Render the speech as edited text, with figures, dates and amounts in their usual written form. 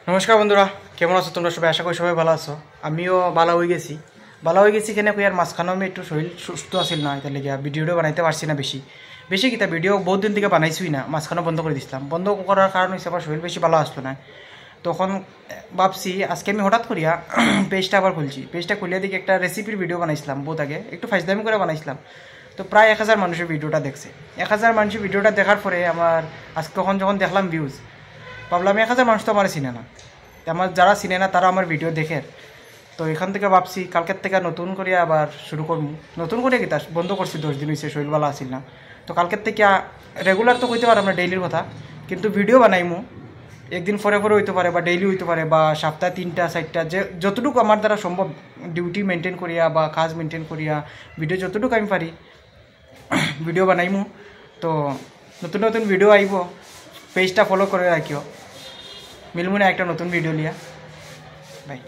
নমস্কার বন্ধুরা, কেমন আছো তোমরা সবাই? আশা করি সবাই ভালো আছো। আমিও ভালো হয়ে গেছি কেন কই আর মাঝখানেও আমি একটু শরীর সুস্থ আছিল না, এটার লেগে ভিডিওটা বানাইতে পারছি না। বেশি কিতা ভিডিও বহুত দিন থেকে বানাইছই না, মাঝখানে বন্ধ করে দিছিলাম। বন্ধ করার কারণ হচ্ছে আমার শরীর বেশি ভালো আসলো না। তখন ভাবছি আজকে আমি হঠাৎ করিয়া পেজটা আবার খুলছি। পেজটা খুলিয়া দিকে একটা রেসিপির ভিডিও বানাইছিলাম, বহুত আগে একটু ফাইজদামি করে বানাইছিলাম। তো প্রায় 1000 মানুষের ভিডিওটা দেখছে। 1000 মানুষের ভিডিওটা দেখার পরে আমার আজকে যখন দেখলাম ভিউজ, ভাবলাম 1000 মানুষ তো আমার চিনে না, আমার যারা চিনে না তারা আমার ভিডিও দেখে। তো এখান থেকে ভাবছি কালকের থেকে নতুন করে আবার শুরু করবো। নতুন করে কি তা বন্ধ করছি, 10 দিন হয়েছে, শরীরবেলা আসিল না। তো কালকের থেকে রেগুলার তো কইতে পারে আমরা ডেইলির কথা, কিন্তু ভিডিও বানাইমু একদিন পরে হইতে পারে, বা ডেইলি হইতে পারে, বা সপ্তাহে 3টা 4টা, যে যতটুকু আমার দ্বারা সম্ভব ডিউটি মেনটেন করিয়া বা কাজ মেনটেন করিয়া ভিডিও যতটুকু আমি পারি ভিডিও বানাইমু। তো নতুন নতুন ভিডিও আইব, পেজটা ফলো করে রাখিও। মিলমু না একটা নতুন ভিডিও লিয়া। বাই।